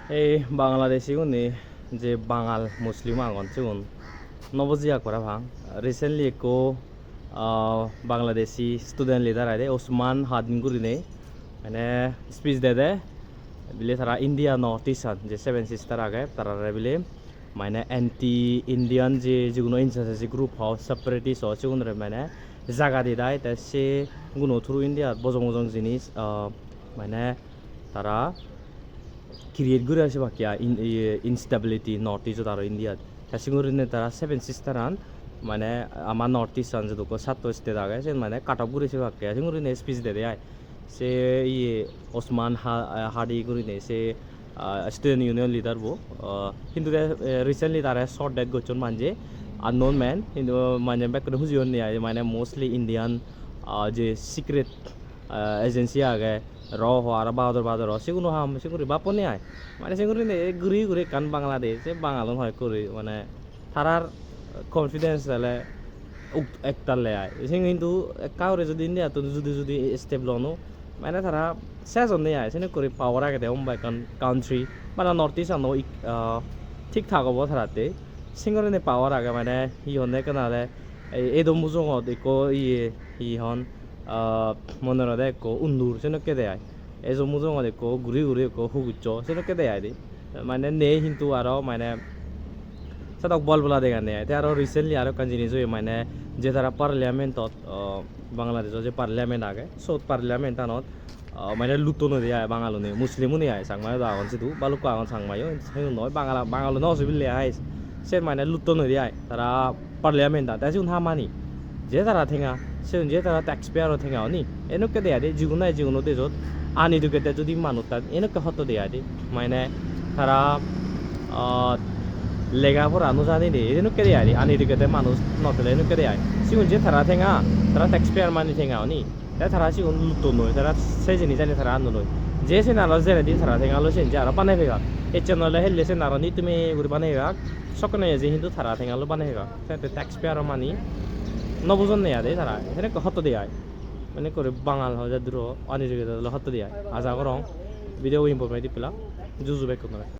এই বাংলাদেশি উনি যে বাঙাল মুসলিম আগন চিগুন নবজিয়া করা ভাং রিসেন্টলি একো বাংলাদেশি স্টুডেন্ট লিডার আইদে ওসমান হাদিন গুরিনে মানে স্পিচ দে বিলে তারা ইন্ডিয়া নর্থ ইস্টার্ন যে সেভেন সিস্টার আগে তারা বিলে মানে এন্টি ইন্ডিয়ান যে যেগুলো ইনসার্জেন্সি গ্রুপ হাও সেপারেটিস্ট হাও সেগুলো মানে জায়গা দিয়ে দেয় তা সে গুলো থ্রু ইন্ডিয়া বজং বজং জিনিস মানে তারা ক্রিয়েট করে আসে বাকিয়া ইনস্টেবিলিটি নর্থ ইস্ট আর ইন্ডিয়া তাসিগুরিনে তারা সেভেন সিস্টারান মানে আমার নর্থ ইস্টার্ন যে দুটো সাত স্টেট আগে সে মানে কাট অফ করেছে বাকিয়া সিগুরিনে স্পিচ দে আয় সে ইয়ে ওসমান হাডি গুরিনে সে স্টুডেন্ট ইউনিয়ন লিডার বো কিন্তু রিসেন্টলি তারা শর্ট ডেট গচ্ছন মানজে আননোন ম্যান কিন্তু মানে ব্যাক হুজিয়ন নিয়ে মানে মোস্টলি ইন্ডিয়ান যে সিক্রেট এজেন্সি আগে র আর বাহাদুর সেগুলো হাম সেগুলো বাপনে আয় মানে সেগুলো ঘুরি ঘুরে কান বাংলাদেশ বাঙালন হয় করি মানে তারার কনফিডেন্স তাহলে একটালে আয় সে কিন্তু কাউরে যদি ইন্ডিয়া তো যদি স্টেপ লনো মানে তারা শেষ নেই আয় সেনে করে পাওয়ার আগে দেয় বাই কান্ট্রি মানে নর্থ ইস্ট আনো ঠিক থাকব তারাতে সিঙ্গরে পাওয়ার আগে মানে ই হনে কেনালে এই দম বুঝত একো ই হন মনে রাখে একো উন্দুর সেনকে দেয় এই যে মুজং একো ঘুরি ঘুরি একো হুগুচ্চ সেনকে দেয় দি মানে নেই কিন্তু আরো মানে সাতক বল বলা দেখা নেই তে আরো রিসেন্টলি আরো কান জিনিস মানে যে তারা পার্লিয়ামেন্টত বাংলাদেশের যে পার্লিয়ামেন্ট আগে সৌথ পার্লিয়ামেন্ট আনত মানে লুটনো দিয়ে আয় বাঙালনে মুসলিমও নিয়ে আয় সাংমায় আগন সিধু বালুক আগন সাংমায় নয় বাঙালো নসবিল আয় সে মানে লুটনো দিয়ে আয় তারা পার্লিয়ামেন্ট তাই সিগুন হামানি যে তারা ঠেঙা সে যে তারা ট্যাক্স পেয়ারও ঠেঙাও নি এনেকে দেয়া দে যিকোনো দেশত আনএডুকেটেড যদি মানুষ তার এনেকে হত দেয়া দে মানে তারা লেখাপড়া জানি দে এনেকে দেয়া দে আনএডুকেটেড মানুষ নতলে এনেকে দেয়া সিগুন যে তারা ঠেঙা তারা ট্যাক্স পেয়ার মানি ঠেঙাও নি তারা সিগুন লুটো নয় তারা সেই জিনিস জানি তারা আনো নয় যে সে নালো জেনে দি তারা ঠেঙালো সে যে আরো বানাই ফেগা এই চ্যানেলে হেললে সে নারো নি তুমি ঘুরে বানাই ফেগা সকনে যে কিন্তু তারা ঠেঙালো বানাই ফেগা ট্যাক্স পেয়ার মানি নবজন নেয়া দেয় তারা এখানে হত দেয় মানে করে বাঙাল হয় যা দূর অনিযোগিত হত দেয় আজা করং ভিডিও ইম্পর্টেন্ট পেলা জুজু বেক